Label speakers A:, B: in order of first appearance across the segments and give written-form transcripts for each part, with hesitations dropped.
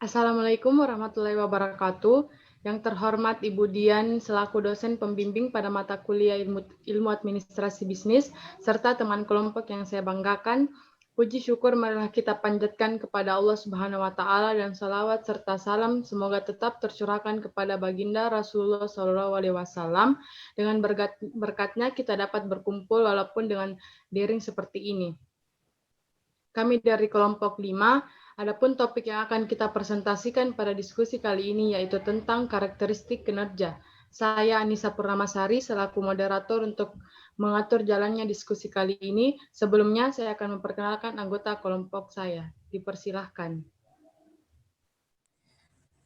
A: Assalamualaikum warahmatullahi wabarakatuh. Yang terhormat Ibu Dian selaku dosen pembimbing pada mata kuliah ilmu administrasi bisnis, serta teman kelompok yang saya banggakan, puji syukur marilah kita panjatkan kepada Allah Subhanahu wa Ta'ala dan salawat serta salam semoga tetap tercurahkan kepada baginda Rasulullah Shallallahu Alaihi Wasallam. Dengan berkatnya kita dapat berkumpul walaupun dengan daring seperti ini. Kami dari kelompok 5, adapun topik yang akan kita presentasikan pada diskusi kali ini yaitu tentang karakteristik kinerja. Saya Anissa Purnamasari selaku moderator untuk mengatur jalannya diskusi kali ini. Sebelumnya saya akan memperkenalkan anggota kelompok saya. Dipersilahkan.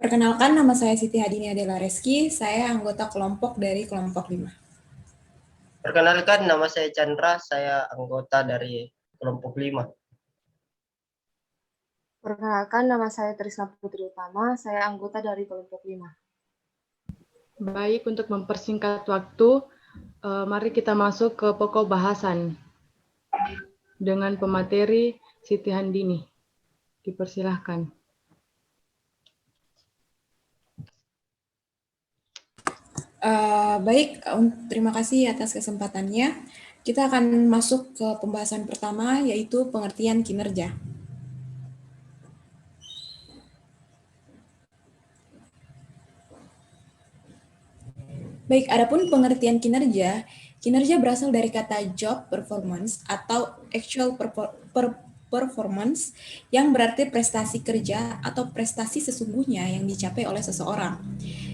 B: Perkenalkan, nama saya Siti Hadini Adela Reski, saya anggota kelompok dari kelompok 5.
C: Perkenalkan, nama saya Chandra, saya anggota dari kelompok 5.
D: Perkenalkan, nama saya Trisna Putri Utama, saya anggota dari kelompok 5.
A: Baik, untuk mempersingkat waktu, mari kita masuk ke pokok bahasan dengan pemateri Siti Handini. Dipersilahkan.
B: Baik, terima kasih atas kesempatannya. Kita akan masuk ke pembahasan pertama, yaitu pengertian kinerja. Baik, adapun pengertian kinerja, kinerja berasal dari kata job performance atau actual performance yang berarti prestasi kerja atau prestasi sesungguhnya yang dicapai oleh seseorang.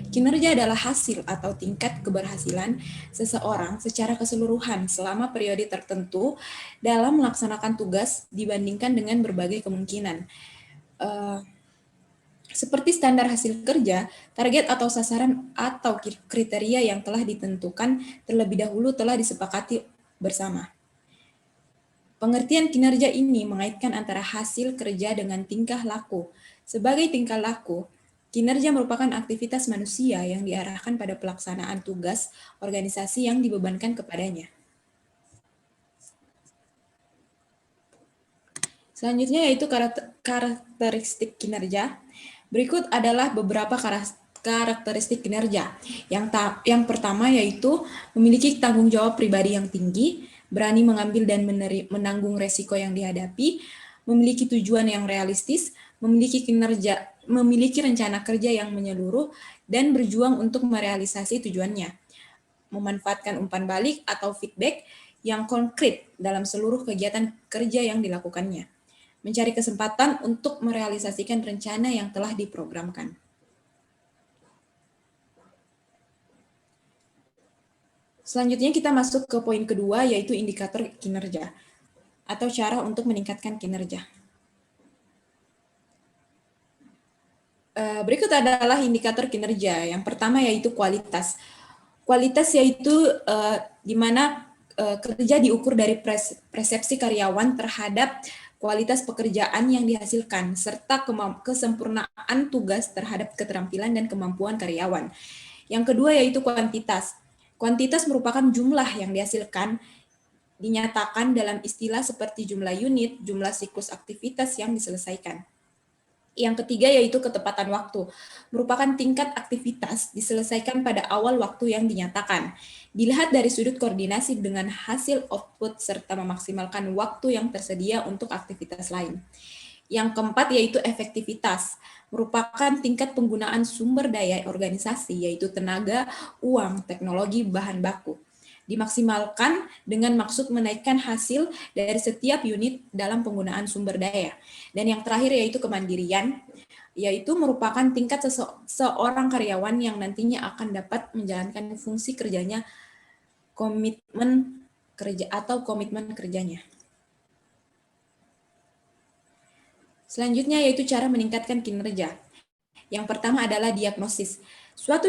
B: Kinerja adalah hasil atau tingkat keberhasilan seseorang secara keseluruhan selama periode tertentu dalam melaksanakan tugas dibandingkan dengan berbagai kemungkinan. Seperti standar hasil kerja, target atau sasaran atau kriteria yang telah ditentukan terlebih dahulu telah disepakati bersama. Pengertian kinerja ini mengaitkan antara hasil kerja dengan tingkah laku. Sebagai tingkah laku, kinerja merupakan aktivitas manusia yang diarahkan pada pelaksanaan tugas organisasi yang dibebankan kepadanya. Selanjutnya yaitu karakteristik kinerja. Berikut adalah beberapa karakteristik kinerja. Yang pertama yaitu memiliki tanggung jawab pribadi yang tinggi, berani mengambil dan menanggung resiko yang dihadapi, memiliki tujuan yang realistis, memiliki rencana kerja yang menyeluruh, dan berjuang untuk merealisasi tujuannya. Memanfaatkan umpan balik atau feedback yang konkret dalam seluruh kegiatan kerja yang dilakukannya. Mencari kesempatan untuk merealisasikan rencana yang telah diprogramkan. Selanjutnya kita masuk ke poin kedua, yaitu indikator kinerja atau cara untuk meningkatkan kinerja. Berikut adalah indikator kinerja. Yang pertama yaitu kualitas. Kualitas yaitu di mana kerja diukur dari persepsi karyawan terhadap kualitas pekerjaan yang dihasilkan, serta kesempurnaan tugas terhadap keterampilan dan kemampuan karyawan. Yang kedua yaitu kuantitas. Kuantitas merupakan jumlah yang dihasilkan, dinyatakan dalam istilah seperti jumlah unit, jumlah siklus aktivitas yang diselesaikan. Yang ketiga yaitu ketepatan waktu, merupakan tingkat aktivitas diselesaikan pada awal waktu yang dinyatakan. Dilihat dari sudut koordinasi dengan hasil output serta memaksimalkan waktu yang tersedia untuk aktivitas lain. Yang keempat yaitu efektivitas, merupakan tingkat penggunaan sumber daya organisasi yaitu tenaga, uang, teknologi, bahan baku. Dimaksimalkan dengan maksud menaikkan hasil dari setiap unit dalam penggunaan sumber daya. Dan yang terakhir yaitu kemandirian, yaitu merupakan tingkat seorang karyawan yang nantinya akan dapat menjalankan fungsi kerjanya, komitmen kerjanya. Selanjutnya yaitu cara meningkatkan kinerja. Yang pertama adalah diagnosis. Suatu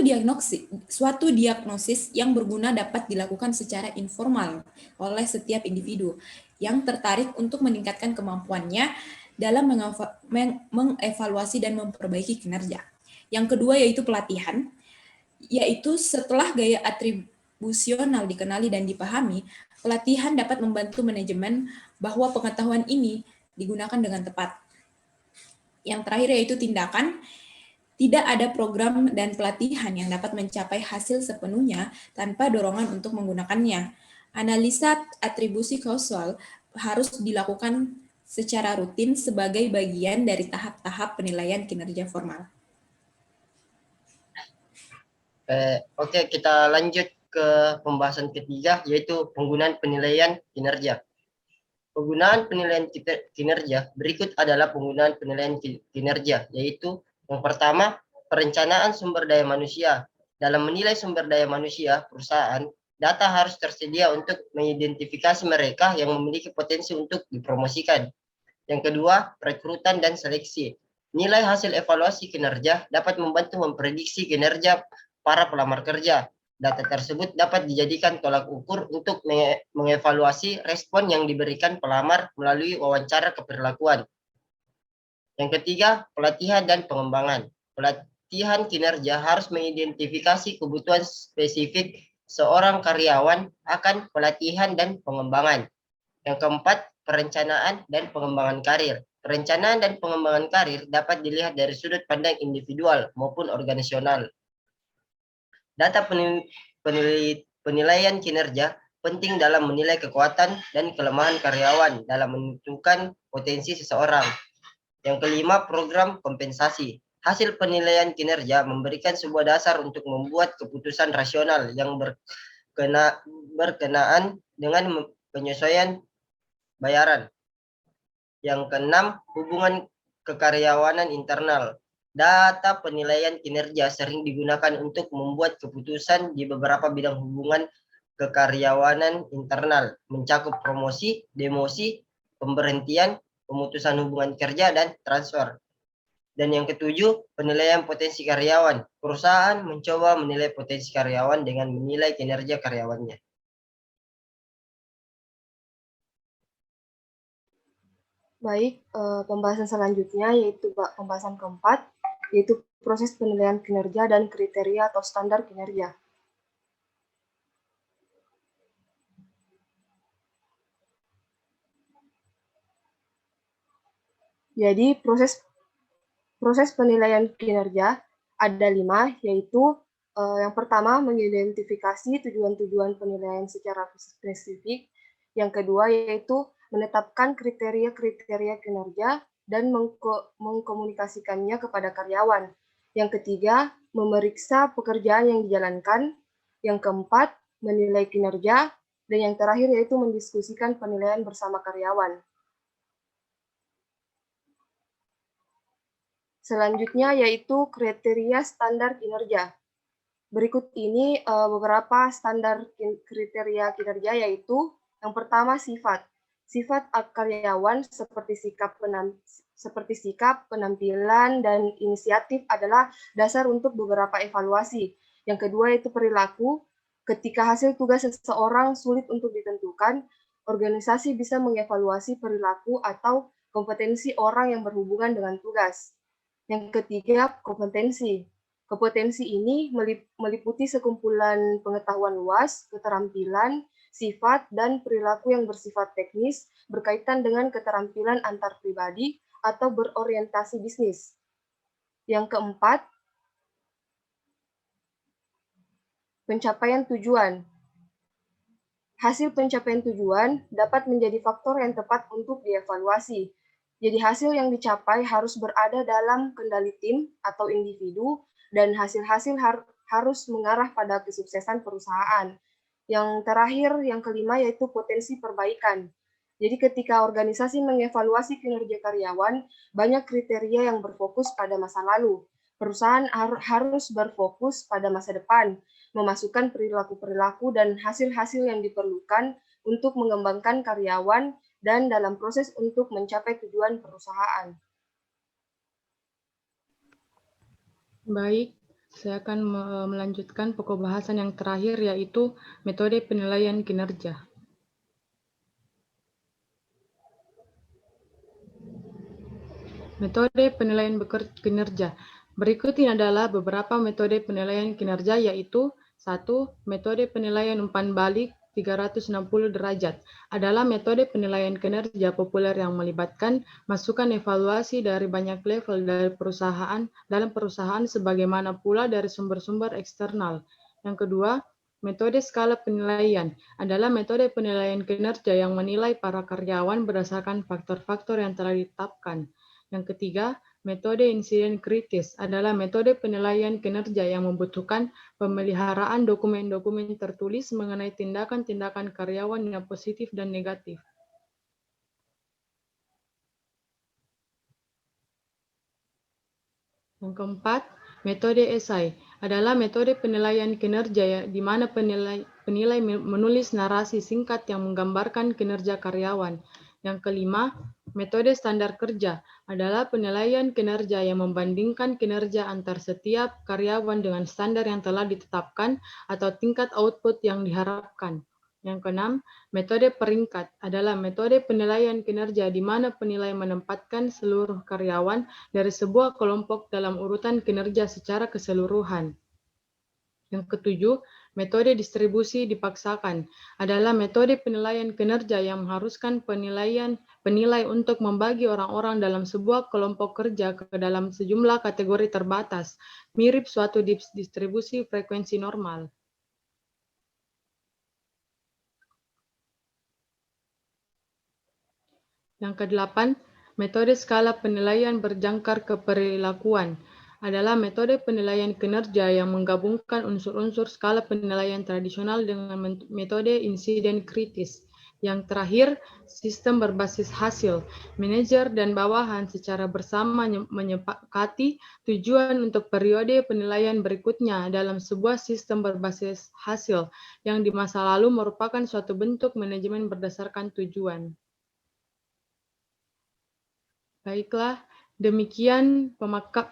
B: diagnosis yang berguna dapat dilakukan secara informal oleh setiap individu yang tertarik untuk meningkatkan kemampuannya dalam mengevaluasi dan memperbaiki kinerja. Yang kedua yaitu pelatihan, yaitu setelah gaya atribusional dikenali dan dipahami, pelatihan dapat membantu manajemen bahwa pengetahuan ini digunakan dengan tepat. Yang terakhir yaitu tindakan. Tidak ada program dan pelatihan yang dapat mencapai hasil sepenuhnya tanpa dorongan untuk menggunakannya. Analisa atribusi kausal harus dilakukan secara rutin sebagai bagian dari tahap-tahap penilaian kinerja formal.
C: Oke, kita lanjut ke pembahasan ketiga, yaitu penggunaan penilaian kinerja. Penggunaan penilaian kinerja berikut adalah penggunaan penilaian kinerja, yaitu yang pertama, perencanaan sumber daya manusia. Dalam menilai sumber daya manusia perusahaan, data harus tersedia untuk mengidentifikasi mereka yang memiliki potensi untuk dipromosikan. Yang kedua, rekrutan dan seleksi. Nilai hasil evaluasi kinerja dapat membantu memprediksi kinerja para pelamar kerja. Data tersebut dapat dijadikan tolak ukur untuk mengevaluasi respon yang diberikan pelamar melalui wawancara keperlakuan. Yang ketiga, pelatihan dan pengembangan. Pelatihan kinerja harus mengidentifikasi kebutuhan spesifik seorang karyawan akan pelatihan dan pengembangan. Yang keempat, perencanaan dan pengembangan karir. Perencanaan dan pengembangan karir dapat dilihat dari sudut pandang individual maupun organisasional. Data penilaian kinerja penting dalam menilai kekuatan dan kelemahan karyawan dalam menentukan potensi seseorang. Yang kelima, program kompensasi. Hasil penilaian kinerja memberikan sebuah dasar untuk membuat keputusan rasional yang berkenaan dengan penyesuaian bayaran. Yang keenam, hubungan kekaryawanan internal. Data penilaian kinerja sering digunakan untuk membuat keputusan di beberapa bidang hubungan kekaryawanan internal, mencakup promosi, demosi, pemberhentian, pemutusan hubungan kerja, dan transfer. Dan yang ketujuh, penilaian potensi karyawan. Perusahaan mencoba menilai potensi karyawan dengan menilai kinerja karyawannya.
D: Baik, pembahasan selanjutnya yaitu pembahasan keempat, yaitu proses penilaian kinerja dan kriteria atau standar kinerja. Jadi proses penilaian kinerja ada 5, yaitu yang pertama mengidentifikasi tujuan-tujuan penilaian secara spesifik, yang kedua yaitu menetapkan kriteria-kriteria kinerja dan mengkomunikasikannya kepada karyawan. Yang ketiga, memeriksa pekerjaan yang dijalankan. Yang keempat, menilai kinerja. Dan yang terakhir yaitu mendiskusikan penilaian bersama karyawan. Selanjutnya yaitu kriteria standar kinerja. Berikut ini beberapa standar kriteria kinerja, yaitu yang pertama sifat. Sifat karyawan seperti sikap, penampilan, dan inisiatif adalah dasar untuk beberapa evaluasi. Yang kedua yaitu perilaku. Ketika hasil tugas seseorang sulit untuk ditentukan, organisasi bisa mengevaluasi perilaku atau kompetensi orang yang berhubungan dengan tugas. Yang ketiga, kompetensi. Kompetensi ini meliputi sekumpulan pengetahuan luas, keterampilan, sifat, dan perilaku yang bersifat teknis berkaitan dengan keterampilan antar pribadi atau berorientasi bisnis. Yang keempat, pencapaian tujuan. Hasil pencapaian tujuan dapat menjadi faktor yang tepat untuk dievaluasi. Jadi hasil yang dicapai harus berada dalam kendali tim atau individu, dan hasil-hasil harus mengarah pada kesuksesan perusahaan. Yang terakhir, yang kelima, yaitu potensi perbaikan. Jadi ketika organisasi mengevaluasi kinerja karyawan, banyak kriteria yang berfokus pada masa lalu. Perusahaan harus berfokus pada masa depan, memasukkan perilaku-perilaku dan hasil-hasil yang diperlukan untuk mengembangkan karyawan dan dalam proses untuk mencapai tujuan perusahaan.
A: Baik, saya akan melanjutkan pokok bahasan yang terakhir, yaitu metode penilaian kinerja. Metode penilaian kinerja. Berikut ini adalah beberapa metode penilaian kinerja, yaitu 1. Metode penilaian umpan balik 360 derajat adalah metode penilaian kinerja populer yang melibatkan masukan evaluasi dari banyak level dari dalam perusahaan sebagaimana pula dari sumber-sumber eksternal. Yang kedua, metode skala penilaian adalah metode penilaian kinerja yang menilai para karyawan berdasarkan faktor-faktor yang telah ditetapkan. Yang ketiga, metode insiden kritis adalah metode penilaian kinerja yang membutuhkan pemeliharaan dokumen-dokumen tertulis mengenai tindakan-tindakan karyawan yang positif dan negatif. Yang keempat, metode esai adalah metode penilaian kinerja di mana penilai menulis narasi singkat yang menggambarkan kinerja karyawan. Yang kelima, metode standar kerja adalah penilaian kinerja yang membandingkan kinerja antar setiap karyawan dengan standar yang telah ditetapkan atau tingkat output yang diharapkan. Yang keenam, metode peringkat adalah metode penilaian kinerja di mana penilai menempatkan seluruh karyawan dari sebuah kelompok dalam urutan kinerja secara keseluruhan. Yang ketujuh, metode distribusi dipaksakan adalah metode penilaian kinerja yang mengharuskan penilai untuk membagi orang-orang dalam sebuah kelompok kerja ke dalam sejumlah kategori terbatas, mirip suatu distribusi frekuensi normal. Yang kedelapan, metode skala penilaian berjangkar keperilakuan adalah metode penilaian kinerja yang menggabungkan unsur-unsur skala penilaian tradisional dengan metode insiden kritis. Yang terakhir, sistem berbasis hasil. Manajer dan bawahan secara bersama menyepakati tujuan untuk periode penilaian berikutnya dalam sebuah sistem berbasis hasil yang di masa lalu merupakan suatu bentuk manajemen berdasarkan tujuan. Baiklah, demikian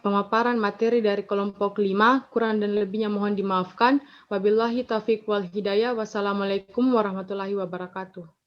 A: pemaparan materi dari kelompok 5, kurang dan lebihnya mohon dimaafkan. Wabillahi taufiq wal hidayah. Wassalamualaikum warahmatullahi wabarakatuh.